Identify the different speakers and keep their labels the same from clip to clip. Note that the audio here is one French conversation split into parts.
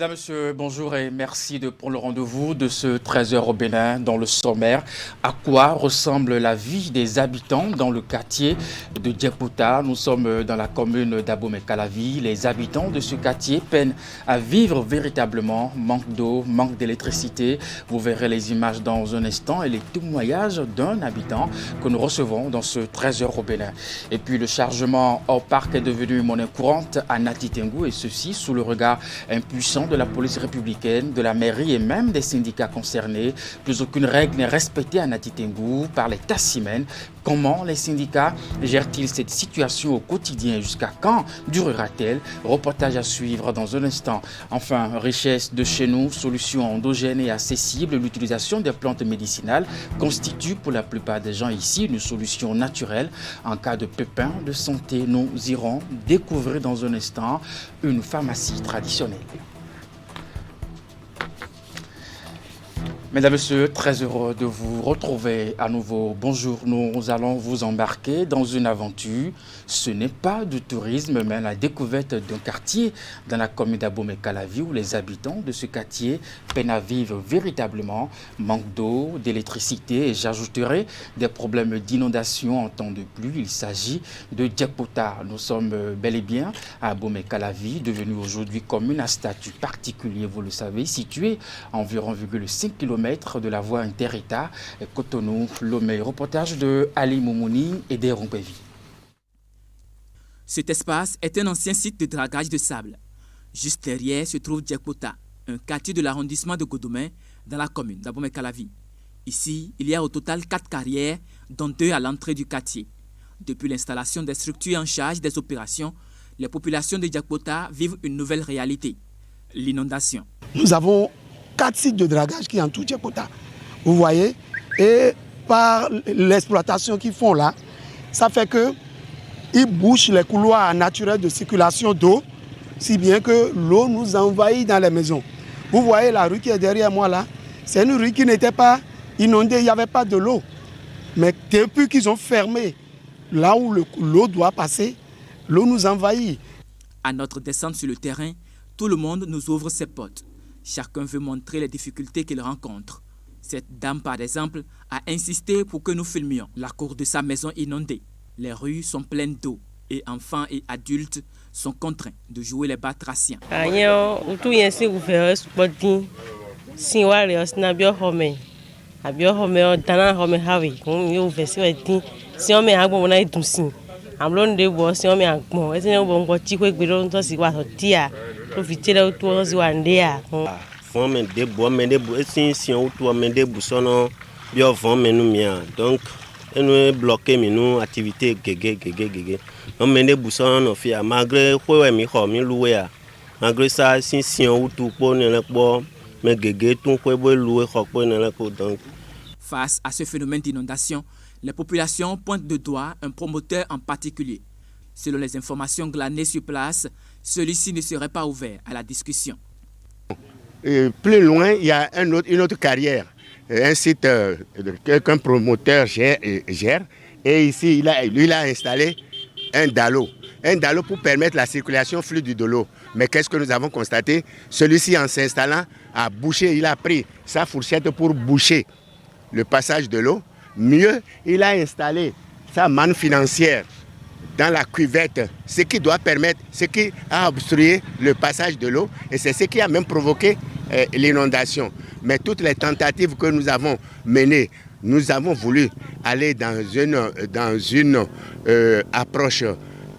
Speaker 1: Mesdames, Messieurs, bonjour et merci pour le rendez-vous de ce 13h au Bénin dans le sommaire. À quoi ressemble la vie des habitants dans le quartier de Djepouta? Nous sommes dans la commune d'Abomey-Calavi. Les habitants de ce quartier peinent à vivre véritablement. Manque d'eau, manque d'électricité. Vous verrez les images dans un instant et les témoignages d'un habitant que nous recevons dans ce 13h au Bénin. Et puis le chargement hors parc est devenu monnaie courante à Nati Tengou, et ceci sous le regard impuissant de la police républicaine, de la mairie et même des syndicats concernés. Plus aucune règle n'est respectée à Nati Tengou par les tassimènes. Comment les syndicats gèrent-ils cette situation au quotidien? Jusqu'à quand durera-t-elle? Reportage à suivre dans un instant. Enfin, richesse de chez nous, solutions endogènes et accessibles. L'utilisation des plantes médicinales constitue pour la plupart des gens ici une solution naturelle. En cas de pépin de santé, nous irons découvrir dans un instant une pharmacie traditionnelle. Mesdames, Messieurs, très heureux de vous retrouver à nouveau. Bonjour, nous allons vous embarquer dans une aventure. Ce n'est pas du tourisme, mais la découverte d'un quartier dans la commune d'Abomey-Calavi où les habitants de ce quartier peinent à vivre véritablement. Manque d'eau, d'électricité et j'ajouterai des problèmes d'inondation en temps de pluie. Il s'agit de Djepouta. Nous sommes bel et bien à Abomey-Calavi, devenue aujourd'hui commune à statut particulier, vous le savez, située à environ 5 km de la voie inter-État Cotonou-Lomé. Reportage de Ali Moumouni et des Rompevi.
Speaker 2: Cet espace est un ancien site de dragage de sable. Juste derrière se trouve Djepouta, un quartier de l'arrondissement de Godomé dans la commune d'Abomey-Calavi. Ici, il y a au total 4 carrières, dont 2 à l'entrée du quartier. Depuis l'installation des structures en charge des opérations, les populations de Djepouta vivent une nouvelle réalité, l'inondation.
Speaker 3: Nous avons 4 sites de dragage qui entourent Djepouta. Vous voyez, et par l'exploitation qu'ils font là, ça fait qu'ils bouchent les couloirs naturels de circulation d'eau, si bien que l'eau nous envahit dans les maisons. Vous voyez la rue qui est derrière moi là, c'est une rue qui n'était pas inondée, il n'y avait pas de l'eau. Mais depuis qu'ils ont fermé là où l'eau doit passer, l'eau nous envahit.
Speaker 2: À notre descente sur le terrain, tout le monde nous ouvre ses portes. Chacun veut montrer les difficultés qu'il rencontre. Cette dame, par exemple, a insisté pour que nous filmions la cour de sa maison inondée. Les rues sont pleines d'eau et enfants et adultes sont contraints de jouer les batraciens.
Speaker 4: Donc nous bloqué nous activité malgré malgré ça si on tout
Speaker 2: face à ce phénomène d'inondation, les populations pointent de doigt un promoteur en particulier. Selon les informations glanées sur place, celui-ci ne serait pas ouvert à la discussion.
Speaker 5: Plus loin, il y a une autre carrière, un site qu'un promoteur gère. Et ici, il a installé un dallo pour permettre la circulation fluide de l'eau. Mais qu'est-ce que nous avons constaté? Celui-ci, en s'installant, a bouché, il a pris sa fourchette pour boucher le passage de l'eau. Mieux, il a installé sa manne financière dans la cuvette, ce qui doit permettre, ce qui a obstrué le passage de l'eau, et c'est ce qui a même provoqué l'inondation. Mais toutes les tentatives que nous avons menées, nous avons voulu aller dans une approche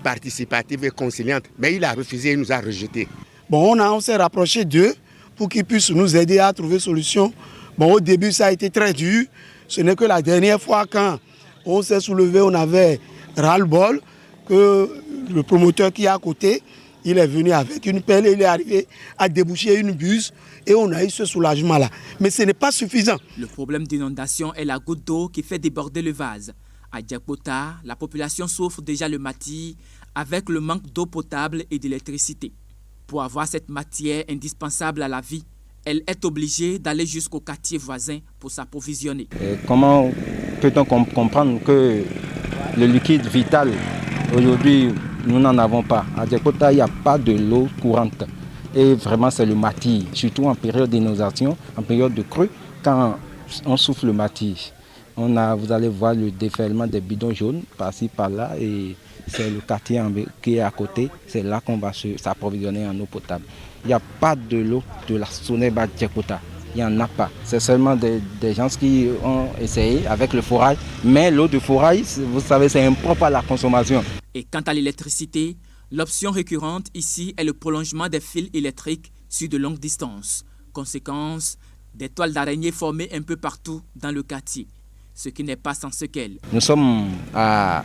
Speaker 5: participative et conciliante, mais il a refusé, il nous a rejetés.
Speaker 3: Bon, on s'est rapproché d'eux pour qu'ils puissent nous aider à trouver solution. Bon, au début, ça a été très dur. Ce n'est que la dernière fois quand on s'est soulevé, on avait ras-le-bol, que le promoteur qui est à côté, il est venu avec une pelle et il est arrivé à déboucher une buse et on a eu ce soulagement-là. Mais ce n'est pas suffisant.
Speaker 2: Le problème d'inondation est la goutte d'eau qui fait déborder le vase. À Djepouta, la population souffre déjà le matin avec le manque d'eau potable et d'électricité. Pour avoir cette matière indispensable à la vie, elle est obligée d'aller jusqu'au quartier voisin pour s'approvisionner.
Speaker 6: Comment peut-on comprendre que le liquide vital, aujourd'hui, nous n'en avons pas? À Djepouta, il n'y a pas de l'eau courante. Et vraiment, c'est le matis, surtout en période d'inondation, en période de creux, quand on souffle le matis. Vous allez voir le déferlement des bidons jaunes par-ci, par-là, et c'est le quartier qui est à côté. C'est là qu'on va s'approvisionner en eau potable. Il n'y a pas de l'eau de la Soneba Djekpota. Il n'y en a pas. C'est seulement des gens qui ont essayé avec le forage. Mais l'eau de forage, vous savez, c'est impropre à la consommation.
Speaker 2: Et quant à l'électricité, l'option récurrente ici est le prolongement des fils électriques sur de longues distances. Conséquence, des toiles d'araignée formées un peu partout dans le quartier, ce qui n'est pas sans séquelles.
Speaker 6: Nous sommes à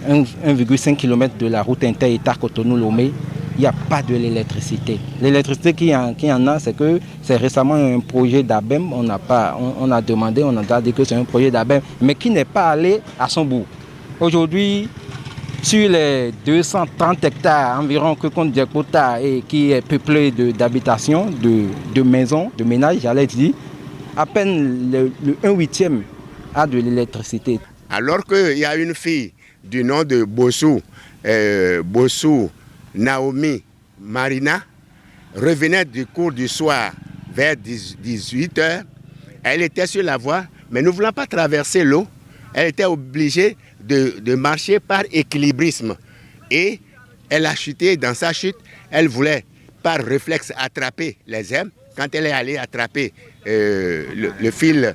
Speaker 6: 1,5 km de la route inter-État Cotonou-Lomé. Il n'y a pas de l'électricité. L'électricité qui en a, c'est que c'est récemment un projet d'ABEM. On a demandé, on a dit que c'est un projet d'ABEM, mais qui n'est pas allé à son bout. Aujourd'hui, sur les 230 hectares environ que compte Djekpota et qui est peuplé d'habitations, de maisons, de ménages, j'allais dire, à peine le 1/8 a de l'électricité.
Speaker 5: Alors qu'il y a une fille du nom de Bossou Naomi Marina, revenait du cours du soir vers 18 h. Elle était sur la voie, mais ne voulant pas traverser l'eau, elle était obligée de marcher par équilibrisme. Et elle a chuté. Dans sa chute, elle voulait par réflexe attraper les ailes. Quand elle est allée attraper le fil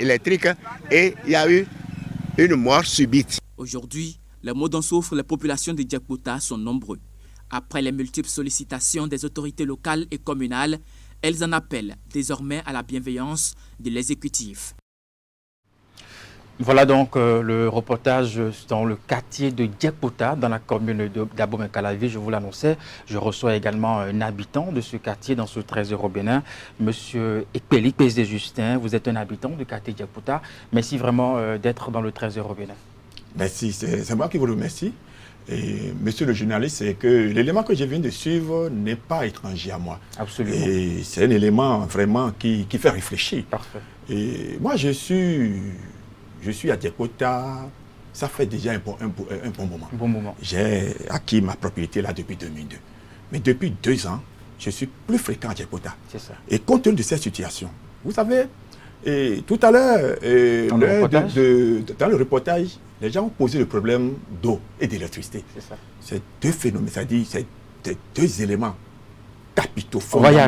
Speaker 5: électrique, et il y a eu une mort subite.
Speaker 2: Aujourd'hui, les maux dont souffrent les populations de Djekpota sont nombreux. Après les multiples sollicitations des autorités locales et communales, elles en appellent désormais à la bienveillance de l'exécutif.
Speaker 1: Voilà donc le reportage dans le quartier de Djekpota, dans la commune d'Abomey-Calavi. Je vous l'annonçais, je reçois également un habitant de ce quartier dans ce 13h au Bénin, Monsieur Ekpeli PSD Justin. Vous êtes un habitant du quartier Djekpota. Merci vraiment d'être dans le 13h au Bénin.
Speaker 7: Merci, c'est moi qui vous remercie. Et monsieur le journaliste, c'est que l'élément que je viens de suivre n'est pas étranger à moi.
Speaker 1: Absolument.
Speaker 7: Et c'est un élément vraiment qui fait réfléchir.
Speaker 1: Parfait.
Speaker 7: Et moi, je suis à Djekpota, ça fait déjà un bon moment.
Speaker 1: Un bon moment.
Speaker 7: J'ai acquis ma propriété là depuis 2002. Mais depuis 2 ans, je suis plus fréquent à Djekpota.
Speaker 1: C'est ça.
Speaker 7: Et compte tenu de cette situation, vous savez, tout à l'heure, dans le reportage, les gens ont posé le problème d'eau et d'électricité.
Speaker 1: C'est ça.
Speaker 7: C'est deux phénomènes, c'est-à-dire c'est deux éléments capitaux.
Speaker 1: On va y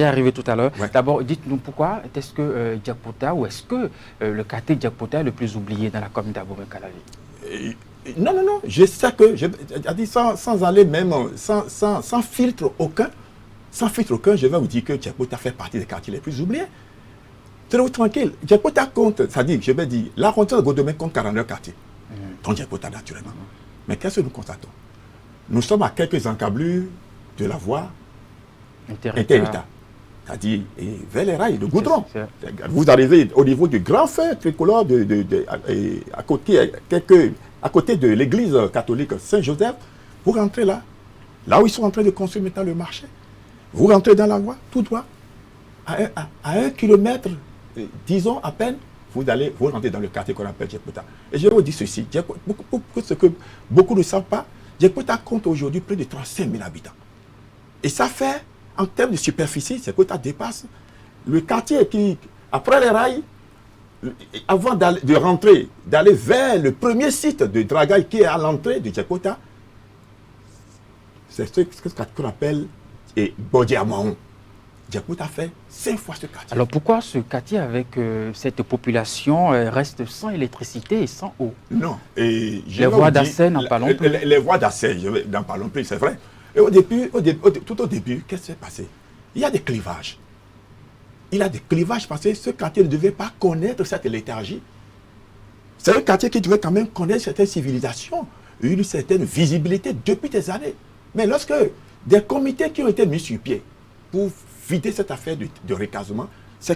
Speaker 1: arriver tout à l'heure.
Speaker 7: Ouais.
Speaker 1: D'abord, dites-nous pourquoi est-ce que Djekpota, ou est-ce que le quartier Djekpota est le plus oublié dans la commune d'Abomey-Calavi?
Speaker 7: Non, je sais que, sans aller même, sans filtre aucun, je vais vous dire que Djekpota fait partie des quartiers les plus oubliés. Très tranquille. Djekpota compte, c'est-à-dire, je vais dire, l'arrondissement de Godomey compte 49 quartiers. Dans Djekpota, naturellement. Mais qu'est-ce que nous constatons? Nous sommes à quelques encablures de la voie inter-État. C'est-à-dire vers les rails de goudron. Vous arrivez au niveau du grand feu tricolore à côté de l'église catholique Saint-Joseph. Vous rentrez là où ils sont en train de construire maintenant le marché. Vous rentrez dans la voie, tout droit, à 1 kilomètre, disons à peine, vous rentrez dans le quartier qu'on appelle Djekpota. Et je vous dis ceci, ce que beaucoup ne savent pas, Djekpota compte aujourd'hui près de 35 000 habitants. Et ça fait, en termes de superficie, Djekpota dépasse le quartier qui, après les rails, avant d'aller vers le premier site de dragage qui est à l'entrée de Djekpota, c'est ce qu'on appelle Bodiamahon. Djekpota fait 5 fois ce quartier.
Speaker 1: Alors pourquoi ce quartier avec cette population reste sans électricité et sans eau?
Speaker 7: Non. Et
Speaker 1: les voies d'accès n'en parlons plus.
Speaker 7: Les voies d'accès, n'en parlons plus, c'est vrai. Et tout au début, qu'est-ce qui s'est passé? Il y a des clivages. Parce que ce quartier ne devait pas connaître cette léthargie. C'est un quartier qui devait quand même connaître certaines civilisations, une certaine visibilité depuis des années. Mais lorsque des comités qui ont été mis sur pied pour vider cette affaire de recasement,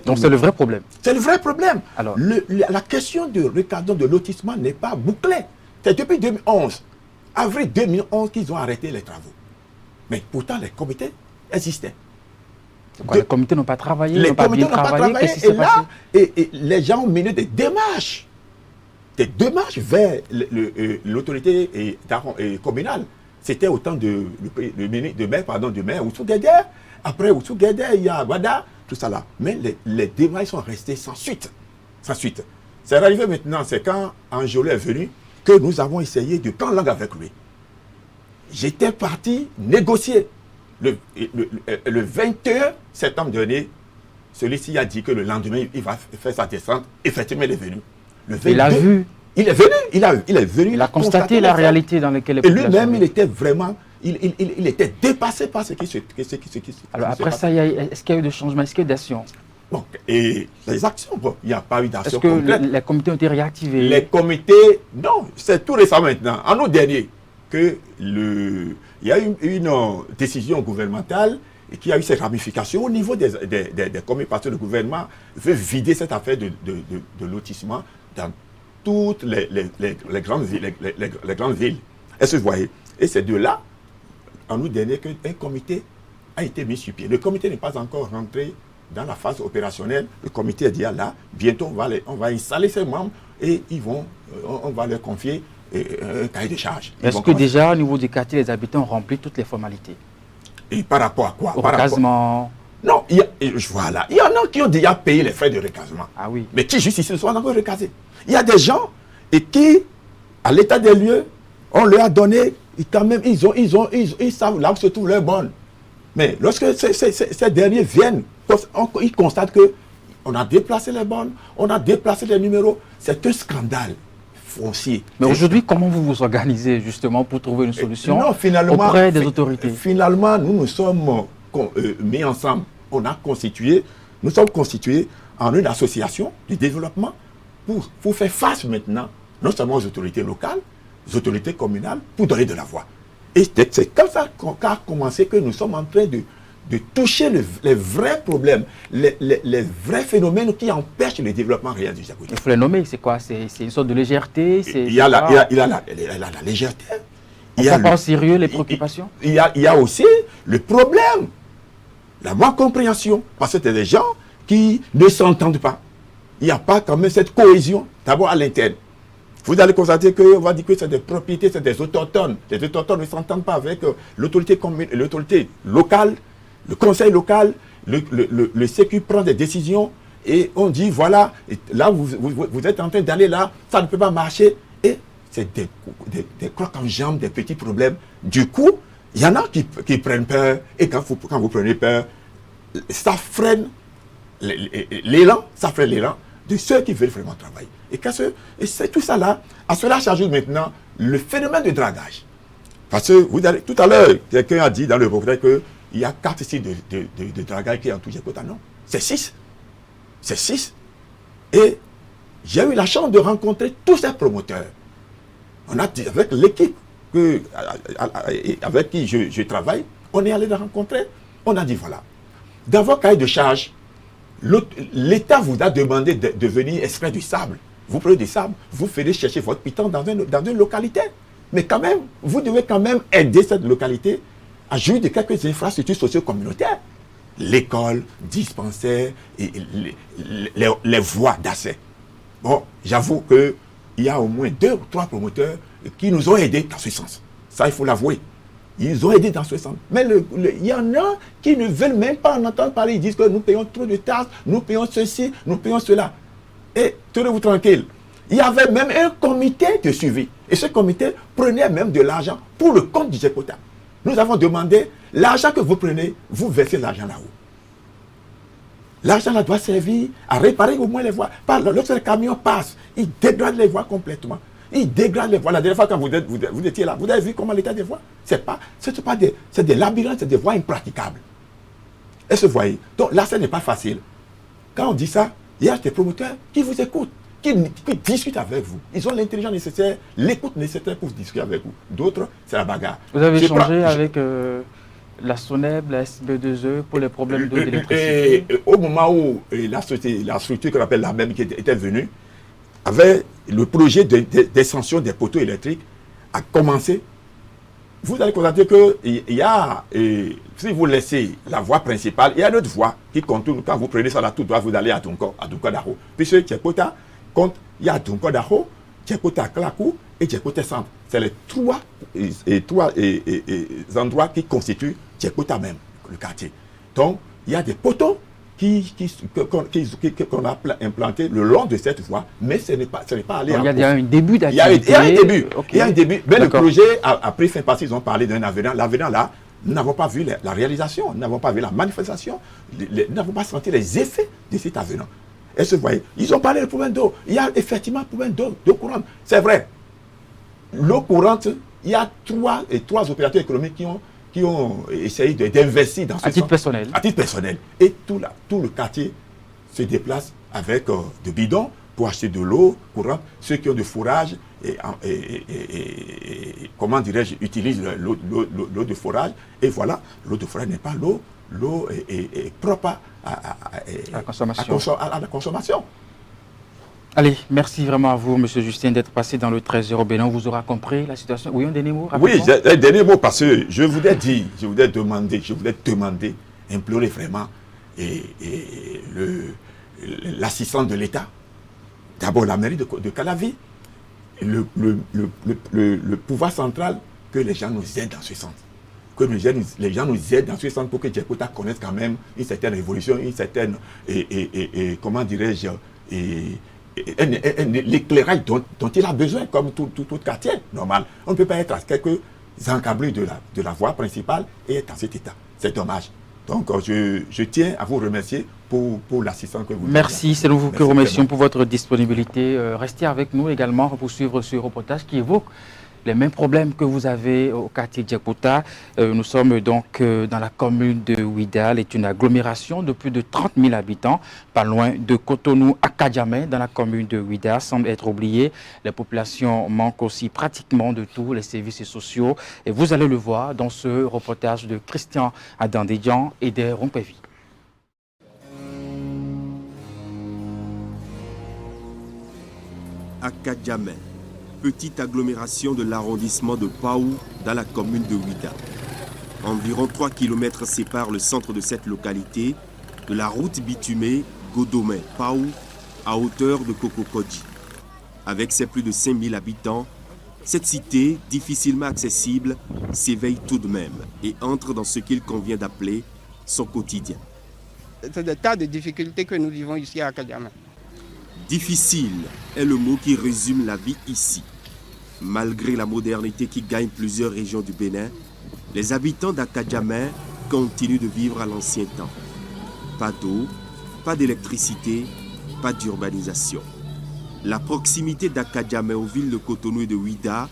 Speaker 1: donc c'est le vrai problème.
Speaker 7: C'est le vrai problème.
Speaker 1: Alors,
Speaker 7: la question de recasement, de lotissement n'est pas bouclée. C'est depuis 2011, avril 2011, qu'ils ont arrêté les travaux. Mais pourtant, les comités existaient.
Speaker 1: Les comités n'ont pas travaillé,
Speaker 7: les comités n'ont pas travaillé. Et les gens ont mené des démarches vers l'autorité communale. C'était au temps du maire Oussou Guéguer. Après, Outsugede, il y a Wada, tout ça là. Mais les débats sont restés sans suite. Sans suite. C'est arrivé maintenant, c'est quand Anjolo est venu que nous avons essayé de prendre langue avec lui. J'étais parti négocier. Le 21 septembre dernier, celui-ci a dit que le lendemain, il va faire sa descente. Effectivement, il est venu. Le 22,
Speaker 6: il a vu.
Speaker 7: Il est venu. Il est venu.
Speaker 6: Il a constaté la réalité dans laquelle les populations
Speaker 7: lui-même, il était vraiment... Il était dépassé par ce qui se
Speaker 6: Alors après ça, est-ce qu'il y a eu des changements, est-ce qu'il y a eu des actions?
Speaker 7: Bon, et les actions, bon, il n'y a pas eu d'action
Speaker 6: concrète. Est-ce
Speaker 7: concrète.
Speaker 6: que les comités ont été réactivés?
Speaker 7: Les comités, non, c'est tout récent maintenant, en août dernier, que il y a eu une décision gouvernementale et qui a eu ses ramifications au niveau des comités, parce que le gouvernement veut vider cette affaire de lotissement dans toutes les grandes villes. Les grandes villes. Est-ce que vous voyez? Et c'est de là, en août dernier, qu'un comité a été mis sur pied. Le comité n'est pas encore rentré dans la phase opérationnelle. Le comité a dit, ah là, bientôt on va installer ces membres et on va leur confier un cahier de charge.
Speaker 6: Est-ce que déjà, au niveau du quartier, les habitants ont rempli toutes les formalités?
Speaker 7: Et par rapport à quoi?
Speaker 6: Au recasement?
Speaker 7: Non, voilà. Il y en a qui ont déjà payé les frais de recasement.
Speaker 6: Ah oui.
Speaker 7: Mais qui juste ici ne sont pas encore recasés. Il y a des gens et qui, à l'état des lieux, on leur a donné, et quand même, ils savent là où se trouvent leurs bornes. Mais lorsque ces derniers viennent, ils constatent qu'on a déplacé les bornes, on a déplacé les numéros. C'est un scandale foncier.
Speaker 6: Mais aujourd'hui, comment vous vous organisez justement pour trouver une solution
Speaker 7: auprès
Speaker 6: des autorités?
Speaker 7: Finalement, nous sommes mis ensemble. Nous sommes constitués en une association de développement pour faire face maintenant, non seulement aux autorités locales, aux autorités communales, pour donner de la voix. Et c'est comme ça qu'a commencé que nous sommes en train de toucher les vrais problèmes, les vrais phénomènes qui empêchent le développement réel du Djebouta.
Speaker 6: Il faut les nommer, c'est quoi? C'est une sorte de légèreté?
Speaker 7: Il y a la légèreté.
Speaker 6: On prend pas au sérieux les préoccupations?
Speaker 7: Il y a aussi le problème, la mal-compréhension, parce que c'est des gens qui ne s'entendent pas. Il n'y a pas quand même cette cohésion, d'abord à l'interne. Vous allez constater qu'on va dire que c'est des propriétés, c'est des autochtones. Les autochtones ne s'entendent pas avec l'autorité locale, le conseil local, le CQ prend des décisions et on dit voilà, là vous êtes en train d'aller là, ça ne peut pas marcher. Et c'est des crocs en jambes, des petits problèmes. Du coup, il y en a qui prennent peur et quand vous prenez peur, ça freine l'élan, de ceux qui veulent vraiment travailler. Et c'est tout ça là. À cela s'ajoute maintenant le phénomène de dragage. Parce que tout à l'heure, quelqu'un a dit dans le reportage qu'il y a 4 sites de dragage qui entourent Djebouta. Non, c'est 6. C'est 6. Et j'ai eu la chance de rencontrer tous ces promoteurs. On a dit, avec l'équipe avec qui je travaille, on est allé les rencontrer. On a dit voilà, dans vos cahiers de charge, l'État vous a demandé de venir extraire du sable. Vous prenez du sable, vous ferez chercher votre piton dans une localité. Mais quand même, vous devez quand même aider cette localité à jouir de quelques infrastructures socio-communautaires. L'école, dispensaire, et les voies d'accès. Bon, j'avoue qu'il y a au moins 2 ou 3 promoteurs qui nous ont aidés dans ce sens. Ça, il faut l'avouer. Ils ont aidé dans ce sens. Mais il y en a qui ne veulent même pas en entendre parler. Ils disent que nous payons trop de taxes, nous payons ceci, nous payons cela. Et tenez-vous tranquille. Il y avait même un comité de suivi. Et ce comité prenait même de l'argent pour le compte du Djebouta. Nous avons demandé, l'argent que vous prenez, vous versez l'argent là-haut. L'argent là doit servir à réparer au moins les voies. Lorsque les camions passent, ils dégradent les voies complètement. Ils dégradent les voies. La dernière fois quand vous étiez là, vous avez vu comment l'état des voies? C'est des labyrinthes, c'est des voies impraticables. Est-ce que vous voyez? Donc là, ce n'est pas facile. Quand on dit ça, il y a des promoteurs qui vous écoutent, qui discutent avec vous. Ils ont l'intelligence nécessaire, l'écoute nécessaire pour discuter avec vous. D'autres, c'est la bagarre.
Speaker 6: Vous avez échangé avec la SONEB, la SB2E pour les problèmes d'eau et d'électricité?
Speaker 7: Au moment où la structure qu'on appelle la même qui était venue, avait le projet d'extension des poteaux électriques a commencé. Vous allez constater qu'il y a, si vous laissez la voie principale, il y a une autre voie qui contourne. Quand vous prenez ça là tout droit, vous allez à Dunko-Daro. Puisque Djebouta compte, il y a Dunko-Daro, Djebouta-Klakou et Djebouta-Centre. C'est les trois endroits qui constituent Djebouta même, le quartier. Donc, il y a des poteaux qu'on a implantés le long de cette voie, mais ce n'est pas allé.
Speaker 1: Il y a déjà un début
Speaker 7: Il y a
Speaker 1: d'activité.
Speaker 7: un début. Mais le projet a pris fin parce qu'ils ont parlé d'un avenant. L'avenant là, nous n'avons pas vu la réalisation, nous n'avons pas vu la manifestation, nous n'avons pas senti les effets de cet avenant. Et vous voyez, ils ont parlé de problème d'eau. Il y a effectivement un problème d'eau courante. C'est vrai. L'eau courante, il y a trois opérateurs économiques qui ont essayé d'investir dans ce
Speaker 1: à titre personnel.
Speaker 7: À titre personnel. Et tout le quartier se déplace avec de bidons pour acheter de l'eau courante. Ceux qui ont de fourrage et comment dirais-je, utilisent l'eau de forage. Et voilà, l'eau de forage n'est pas l'eau est propre à la consommation.
Speaker 1: Allez, merci vraiment à vous, M. Justin, d'être passé dans le 13h au Bénin. On vous aura compris la situation. Oui, un dernier mot rapidement.
Speaker 7: Oui, un dernier mot parce que je voudrais demander, implorer vraiment l'assistance de l'État. D'abord la mairie de Calavi, le pouvoir central, que les gens nous aident dans ce sens. Que les gens nous aident dans ce sens pour que Djepota connaisse quand même une certaine évolution, une certaine, comment dirais-je, l'éclairage dont il a besoin, comme tout quartier normal. On ne peut pas être à quelques encablures de la voie principale et être dans cet état. C'est dommage. Donc, je tiens à vous remercier pour l'assistance que vous avez.
Speaker 1: Merci, c'est nous vous que remercions pour votre disponibilité. Restez avec nous également pour suivre ce reportage qui évoque les mêmes problèmes que vous avez au quartier Djepota. Nous sommes donc dans la commune de Ouidal, est une agglomération de plus de 30 000 habitants, pas loin de Cotonou à Kadjamé, dans la commune de Ouidal, semble être oubliée. Les populations manquent aussi pratiquement de tous les services sociaux. Et vous allez le voir dans ce reportage de Christian Adandédian et des Rompévi.
Speaker 8: À Kadjamé, petite agglomération de l'arrondissement de Paou dans la commune de Ouidal. Environ 3 km séparent le centre de cette localité de la route bitumée Godomé-Paou à hauteur de Kokokodji. Avec ses plus de 5000 habitants, cette cité, difficilement accessible, s'éveille tout de même et entre dans ce qu'il convient d'appeler son quotidien.
Speaker 9: C'est des tas de difficultés que nous vivons ici à Kadjamé.
Speaker 8: Difficile est le mot qui résume la vie ici. Malgré la modernité qui gagne plusieurs régions du Bénin, les habitants d'Akadjamé continuent de vivre à l'ancien temps. Pas d'eau, pas d'électricité, pas d'urbanisation. La proximité d'Akadjamé aux villes de Cotonou et de Ouida,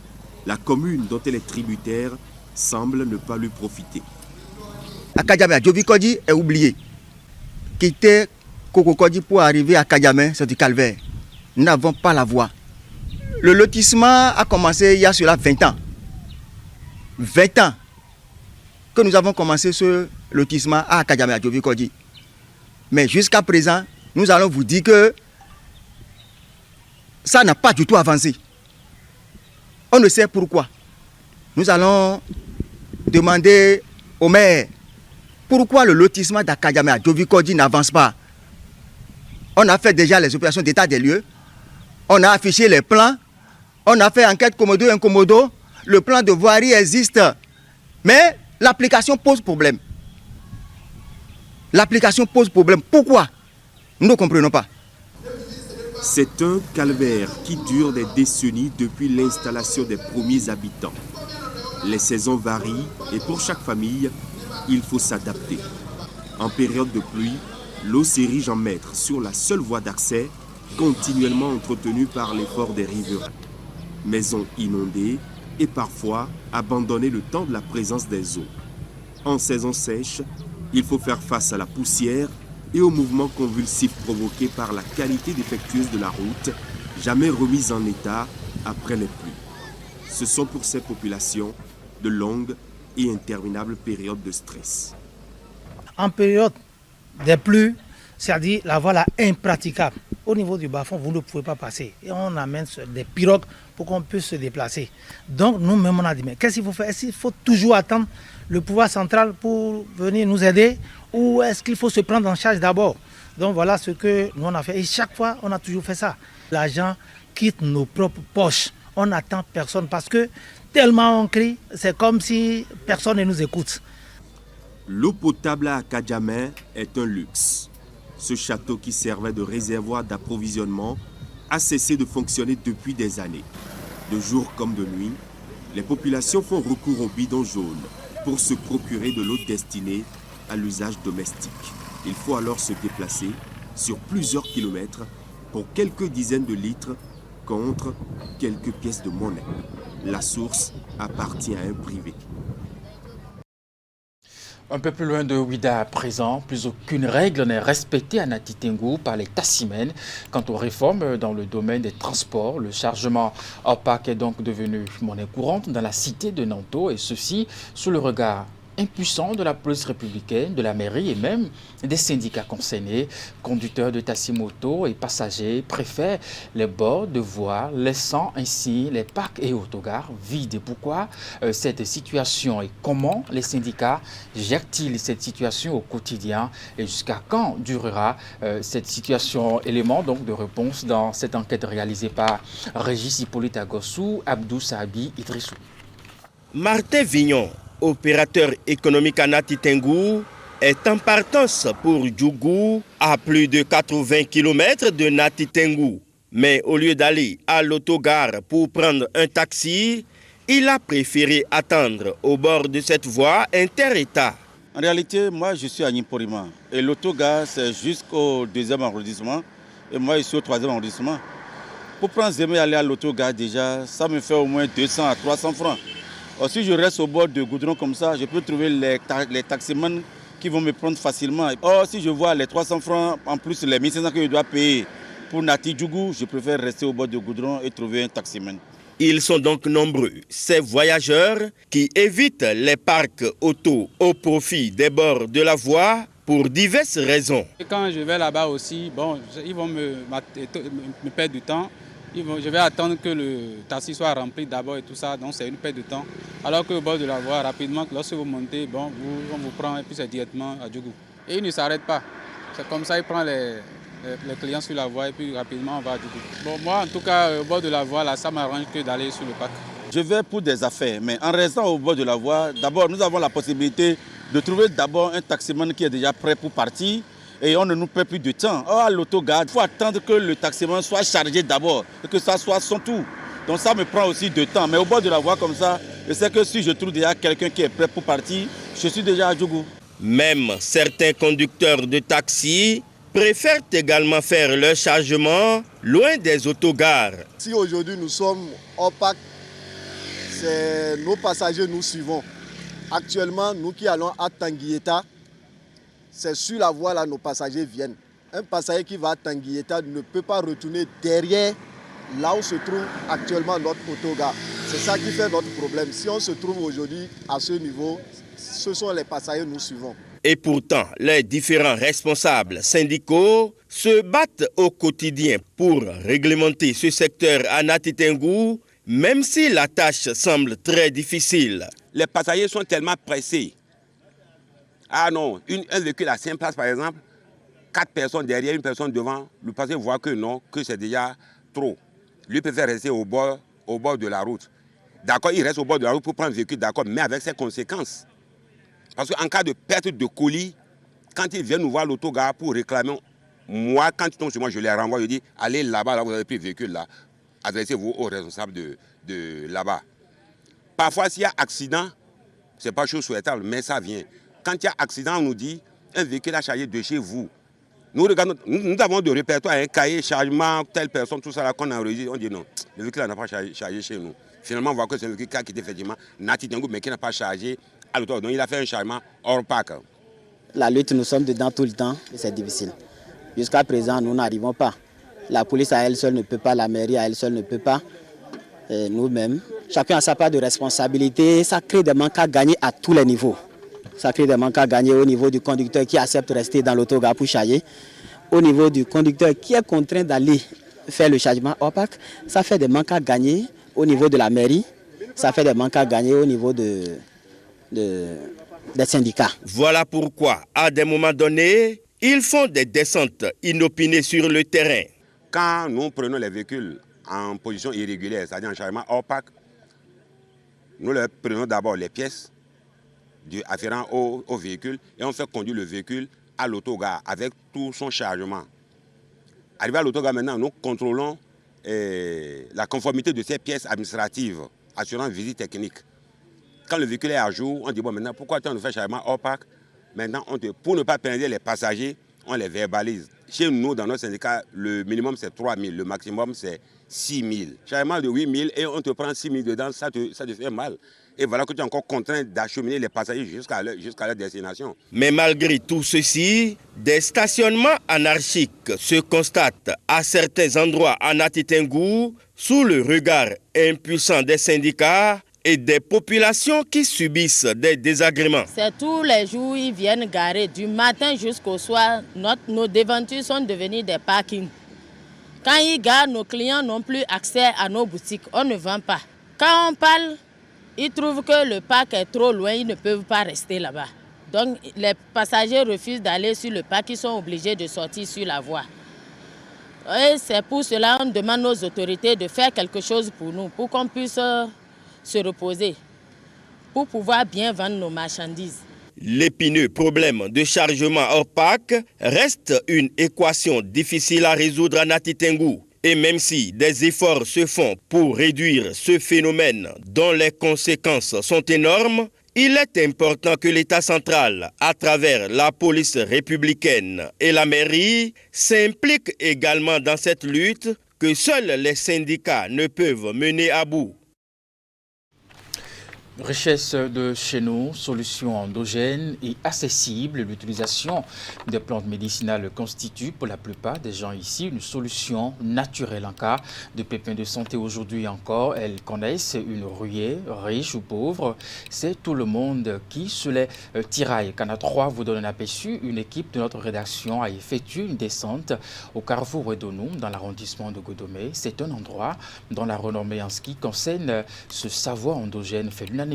Speaker 8: la commune dont elle est tributaire, semble ne pas lui profiter.
Speaker 9: Akadjamé à Djovikodi est oublié. Quitter Kokokodji pour arriver à Kadjamé, c'est du calvaire. Nous n'avons pas la voie. Le lotissement a commencé il y a cela 20 ans. 20 ans que nous avons commencé ce lotissement à Kadjamé à Djovikodi. Mais jusqu'à présent, nous allons vous dire que ça n'a pas du tout avancé. On ne sait pourquoi. Nous allons demander au maire pourquoi le lotissement d'Akadjamé à Djovikodi n'avance pas. On a fait déjà les opérations d'état des lieux. On a affiché les plans. On a fait enquête commodo incommodo. Le plan de voirie existe. Mais l'application pose problème. L'application pose problème. Pourquoi? Nous ne comprenons pas.
Speaker 8: C'est un calvaire qui dure des décennies depuis l'installation des premiers habitants. Les saisons varient et pour chaque famille, il faut s'adapter. En période de pluie, l'eau s'érige en maître sur la seule voie d'accès, continuellement entretenue par l'effort des riverains. Maisons inondées et parfois abandonnées le temps de la présence des eaux. En saison sèche, il faut faire face à la poussière et aux mouvements convulsifs provoqués par la qualité défectueuse de la route, jamais remise en état après les pluies. Ce sont pour ces populations de longues et interminables périodes de stress.
Speaker 10: En période des pluies, c'est-à-dire la voie là impraticable. Au niveau du bas-fond, vous ne pouvez pas passer. Et on amène des pirogues pour qu'on puisse se déplacer. Donc nous-mêmes, on a dit, mais qu'est-ce qu'il faut faire? Est-ce qu'il faut toujours attendre le pouvoir central pour venir nous aider? Ou est-ce qu'il faut se prendre en charge d'abord? Donc voilà ce que nous on a fait. Et chaque fois, on a toujours fait ça. L'argent quitte nos propres poches. On n'attend personne parce que tellement on crie, c'est comme si personne ne nous écoute.
Speaker 8: L'eau potable à Akadjamé est un luxe. Ce château qui servait de réservoir d'approvisionnement a cessé de fonctionner depuis des années. De jour comme de nuit, les populations font recours aux bidons jaunes pour se procurer de l'eau destinée à l'usage domestique. Il faut alors se déplacer sur plusieurs kilomètres pour quelques dizaines de litres contre quelques pièces de monnaie. La source appartient à un privé.
Speaker 1: Un peu plus loin de Ouida à présent, plus aucune règle n'est respectée à Nati Tengou par les Tassimènes. Quant aux réformes dans le domaine des transports, le chargement opaque est donc devenu monnaie courante dans la cité de Nanto, et ceci sous le regard impuissant de la police républicaine, de la mairie et même des syndicats concernés. Conducteurs de taxi-moto et passagers préfèrent les bords de voies, laissant ainsi les parcs et autogares vides. Pourquoi cette situation et comment les syndicats gèrent-ils cette situation au quotidien et jusqu'à quand durera cette situation? Élément donc de réponse dans cette enquête réalisée par Régis Hippolyte Agossou, Abdou Sahabi Idrissou.
Speaker 4: Martin Vignon, opérateur économique à Nati Tengou, est en partance pour Djougou, à plus de 80 km de Nati Tengou. Mais au lieu d'aller à l'autogare pour prendre un taxi, il a préféré attendre au bord de cette voie inter-État.
Speaker 11: En réalité, moi je suis à Nimporima et l'autogare c'est jusqu'au 2e arrondissement et moi je suis au 3e arrondissement. Pour prendre Zémé et aller à l'autogare déjà, ça me fait au moins 200 à 300 francs. Si je reste au bord de goudron comme ça, je peux trouver les taximans qui vont me prendre facilement. Or, si je vois les 300 francs, en plus les 1500 que je dois payer pour Nati Djougou, je préfère rester au bord de goudron et trouver un taximan.
Speaker 4: Ils sont donc nombreux, ces voyageurs qui évitent les parcs auto au profit des bords de la voie pour diverses raisons.
Speaker 12: Quand je vais là-bas aussi, bon, ils vont me perdre du temps. Je vais attendre que le taxi soit rempli d'abord et tout ça, donc c'est une perte de temps. Alors qu'au bord de la voie, rapidement, lorsque vous montez, bon, on vous prend et puis c'est directement à Djougou. Et il ne s'arrête pas. C'est comme ça, il prend les clients sur la voie et puis rapidement on va à Djougou. Bon, moi en tout cas, au bord de la voie, là, ça m'arrange que d'aller sur le parc.
Speaker 11: Je vais pour des affaires, mais en restant au bord de la voie, d'abord nous avons la possibilité de trouver d'abord un taximan qui est déjà prêt pour partir. Et on ne nous perd plus de temps. Or, à l'autogare, il faut attendre que le taximan soit chargé d'abord et que ça soit son tour. Donc ça me prend aussi du temps. Mais au bord de la voie comme ça, je sais que si je trouve déjà quelqu'un qui est prêt pour partir, je suis déjà à Djougou.
Speaker 4: Même certains conducteurs de taxi préfèrent également faire leur chargement loin des autogares.
Speaker 13: Si aujourd'hui nous sommes au parc, c'est nos passagers nous suivons. Actuellement, nous qui allons à Tanguieta, c'est sur la voie là nos passagers viennent. Un passager qui va à Tanguieta ne peut pas retourner derrière là où se trouve actuellement notre autogare. C'est ça qui fait notre problème. Si on se trouve aujourd'hui à ce niveau, ce sont les passagers que nous suivons.
Speaker 4: Et pourtant, les différents responsables syndicaux se battent au quotidien pour réglementer ce secteur à Nati Tengou, même si la tâche semble très difficile.
Speaker 14: Les passagers sont tellement pressés. Ah non, un véhicule à 5 places par exemple, 4 personnes derrière, une personne devant, le passager voit que non, que c'est déjà trop. Lui préfère rester au bord de la route. D'accord, il reste au bord de la route pour prendre le véhicule, d'accord, mais avec ses conséquences. Parce qu'en cas de perte de colis, quand ils viennent nous voir l'autogare pour réclamer, moi, quand ils tombent sur moi, je les renvoie, je dis, allez là-bas, là, vous avez pris le véhicule là, adressez-vous aux responsables de là-bas. Parfois, s'il y a accident, ce n'est pas chose souhaitable, mais ça vient. Quand il y a accident, on nous dit, un véhicule a chargé de chez vous. Nous regardons, nous avons de répertoire, un cahier, chargement, telle personne, tout ça là qu'on a enregistré. On dit non, le véhicule n'a pas chargé chez nous. Finalement, on voit que c'est un véhicule qui a quitté effectivement Nati Tengou, mais qui n'a pas chargé à l'auto. Donc il a fait un chargement hors parc.
Speaker 15: La lutte, nous sommes dedans tout le temps, et c'est difficile. Jusqu'à présent, nous n'arrivons pas. La police à elle seule ne peut pas, la mairie à elle seule ne peut pas. Nous-mêmes, chacun a sa part de responsabilité. Ça crée des manques à gagner à tous les niveaux. Ça crée des manques à gagner au niveau du conducteur qui accepte de rester dans l'autogare pour charger. Au niveau du conducteur qui est contraint d'aller faire le chargement opaque, ça fait des manques à gagner au niveau de la mairie. Ça fait des manques à gagner au niveau des syndicats.
Speaker 4: Voilà pourquoi, à des moments donnés, ils font des descentes inopinées sur le terrain.
Speaker 14: Quand nous prenons les véhicules en position irrégulière, c'est-à-dire en chargement opaque, nous leur prenons d'abord les pièces afférents au véhicule et on fait conduire le véhicule à l'autogare avec tout son chargement. Arrivé à l'autogare maintenant, nous contrôlons la conformité de ces pièces administratives, assurant visite technique. Quand le véhicule est à jour, on dit bon maintenant pourquoi tu nous fais chargement hors parc? Maintenant, pour ne pas pénaliser les passagers, on les verbalise. Chez nous, dans notre syndicat, le minimum c'est 3 000, le maximum c'est 6 000. Chargement de 8 000 et on te prend 6 000 dedans, ça te fait mal. Et voilà que tu es encore contraint d'acheminer les passagers jusqu'à leur destination.
Speaker 4: Mais malgré tout ceci, des stationnements anarchiques se constatent à certains endroits en Nati Tengou sous le regard impuissant des syndicats et des populations qui subissent des désagréments.
Speaker 16: C'est tous les jours, ils viennent garer du matin jusqu'au soir. Nos devantures sont devenues des parkings. Quand ils garent, nos clients n'ont plus accès à nos boutiques. On ne vend pas. Quand on parle, ils trouvent que le parc est trop loin, ils ne peuvent pas rester là-bas. Donc les passagers refusent d'aller sur le parc, ils sont obligés de sortir sur la voie. Et c'est pour cela qu'on demande aux autorités de faire quelque chose pour nous, pour qu'on puisse se reposer, pour pouvoir bien vendre nos marchandises.
Speaker 4: L'épineux problème de chargement hors parc reste une équation difficile à résoudre à Nati Tengou. Et même si des efforts se font pour réduire ce phénomène dont les conséquences sont énormes, il est important que l'État central, à travers la police républicaine et la mairie, s'implique également dans cette lutte que seuls les syndicats ne peuvent mener à bout.
Speaker 1: Richesse de chez nous, solutions endogènes et accessibles. L'utilisation des plantes médicinales constitue pour la plupart des gens ici une solution naturelle en cas de pépins de santé. Aujourd'hui encore, elles connaissent une ruée, riche ou pauvre. C'est tout le monde qui se les tiraille. Canal 3 vous donne un aperçu. Une équipe de notre rédaction a effectué une descente au carrefour Wedonou dans l'arrondissement de Godomé. C'est un endroit dont la renommée en ce qui concerne ce savoir endogène fait l'unanimité,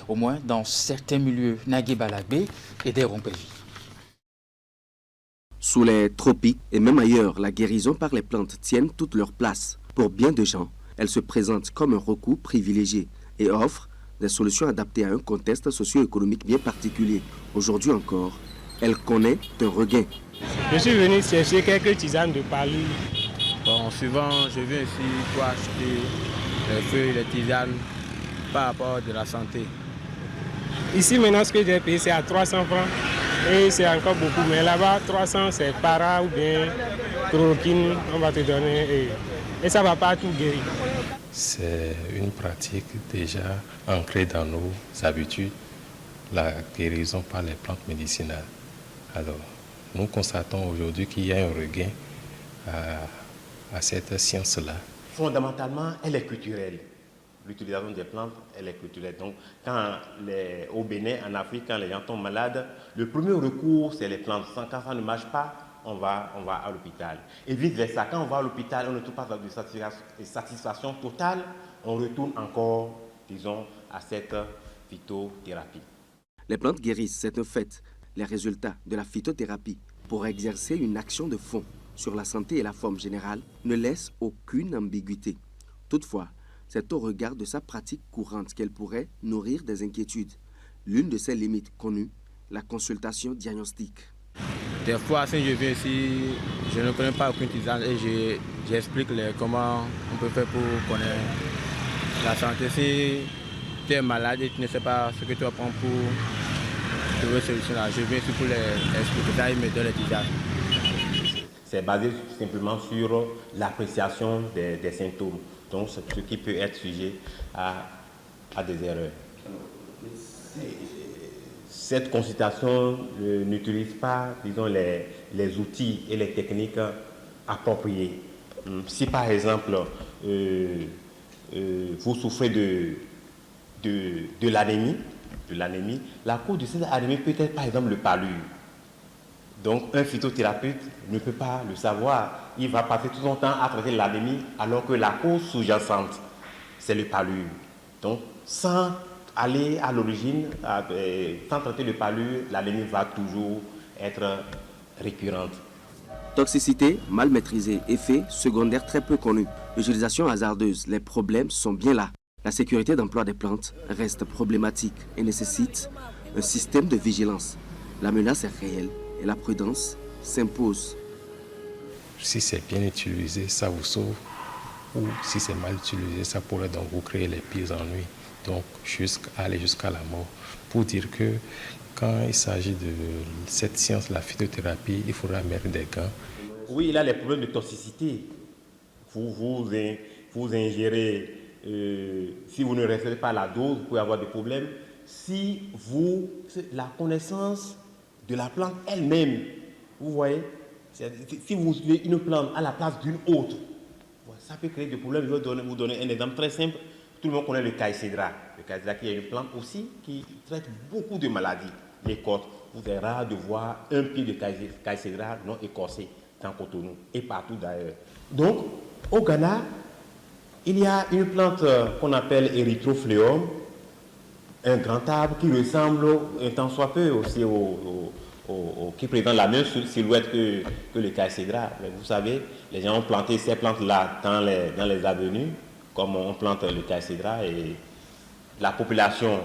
Speaker 1: au moins dans certains milieux Nagué-Balabé et des Rompevi.
Speaker 8: Sous les tropiques et même ailleurs, la guérison par les plantes tiennent toute leur place. Pour bien de gens, elles se présentent comme un recours privilégié et offrent des solutions adaptées à un contexte socio-économique bien particulier. Aujourd'hui encore, elle connaît un regain.
Speaker 17: Je suis venu chercher quelques tisanes de parlure.
Speaker 18: Bon, souvent, je viens ici pour acheter les feuilles, les tisanes par rapport de la santé.
Speaker 17: Ici, maintenant, ce que j'ai payé, c'est à 300 francs. Et c'est encore beaucoup. Mais là-bas, 300, c'est para ou bien chloroquine, on va te donner. Et ça ne va pas tout guérir.
Speaker 19: C'est une pratique déjà ancrée dans nos habitudes, la guérison par les plantes médicinales. Alors, nous constatons aujourd'hui qu'il y a un regain à cette science-là.
Speaker 20: Fondamentalement, elle est culturelle. L'utilisation des plantes, elle est culturelle. Donc, au Bénin, en Afrique, quand les gens tombent malades, le premier recours, c'est les plantes. Quand ça ne marche pas, on va à l'hôpital. Et vice-versa, quand on va à l'hôpital, on ne trouve pas de satisfaction totale, on retourne encore, disons, à cette phytothérapie.
Speaker 8: Les plantes guérissent, c'est un fait. Les résultats de la phytothérapie pour exercer une action de fond sur la santé et la forme générale ne laissent aucune ambiguïté. Toutefois, c'est au regard de sa pratique courante qu'elle pourrait nourrir des inquiétudes. L'une de ses limites connues, la consultation diagnostique.
Speaker 18: Des fois, si je viens ici, je ne connais pas aucune tisane et j'explique comment on peut faire pour connaître la santé. Si tu es malade et tu ne sais pas ce que tu vas prendre pour trouver une solution, je viens ici pour les expliquer ça et me donner les tisanes.
Speaker 20: C'est basé simplement sur l'appréciation des symptômes. Donc, ce qui peut être sujet à des erreurs. Cette consultation n'utilise pas, disons, les outils et les techniques appropriées. Si par exemple, vous souffrez de l'anémie, la cause de cette anémie peut être par exemple le palud. Donc un phytothérapeute ne peut pas le savoir. Il va passer tout son temps à traiter l'anémie alors que la cause sous-jacente, c'est le palud. Donc sans aller à l'origine, sans traiter le palud, l'anémie va toujours être récurrente.
Speaker 8: Toxicité mal maîtrisée, effet secondaire très peu connu, utilisation hasardeuse, les problèmes sont bien là. La sécurité d'emploi des plantes reste problématique et nécessite
Speaker 21: un système de vigilance. La menace est réelle et la prudence s'impose.
Speaker 19: Si c'est bien utilisé, ça vous sauve. Ou si c'est mal utilisé, ça pourrait donc vous créer les pires ennuis. Donc aller jusqu'à la mort. Pour dire que quand il s'agit de cette science, la phytothérapie, il faudra mettre des gants.
Speaker 20: Oui, il a les problèmes de toxicité. Vous ingérez, si vous ne respectez pas la dose, vous pouvez avoir des problèmes. Si la connaissance de la plante elle-même, vous voyez, si vous utilisez une plante à la place d'une autre, ça peut créer des problèmes. Je vais vous donner un exemple très simple. Tout le monde connaît le caïcédra. Le caïcédra qui est une plante aussi qui traite beaucoup de maladies. Les côtes, vous êtes rare de voir un pied de caïcédra non écorcé dans Cotonou et partout d'ailleurs. Donc, au Ghana, il y a une plante qu'on appelle Erythrophleum, un grand arbre qui ressemble un tant soit peu aussi qui présente la même silhouette que le caïcédra. Mais vous savez, les gens ont planté ces plantes-là dans les avenues, comme on plante le caïcédra, et la population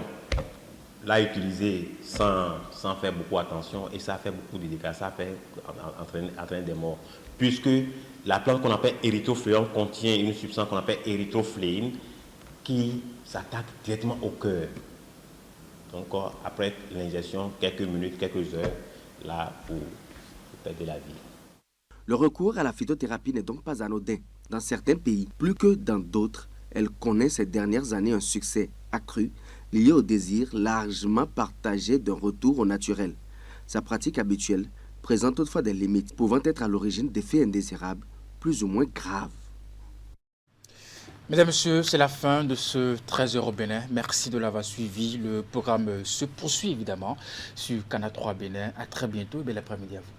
Speaker 20: l'a utilisé sans faire beaucoup attention, et ça a fait beaucoup de dégâts, ça a fait entraîner des morts. Puisque la plante qu'on appelle Erythrophleum contient une substance qu'on appelle érythrophléine qui s'attaque directement au cœur. Donc après l'ingestion, quelques minutes, quelques heures, là, pour perdre la vie.
Speaker 21: Le recours à la phytothérapie n'est donc pas anodin. Dans certains pays, plus que dans d'autres, elle connaît ces dernières années un succès accru lié au désir largement partagé d'un retour au naturel. Sa pratique habituelle présente toutefois des limites, pouvant être à l'origine d'effets indésirables plus ou moins graves.
Speaker 1: Mesdames, Messieurs, c'est la fin de ce 13h au Bénin. Merci de l'avoir suivi. Le programme se poursuit évidemment sur Canal 3 Bénin. À très bientôt et bel après-midi à vous.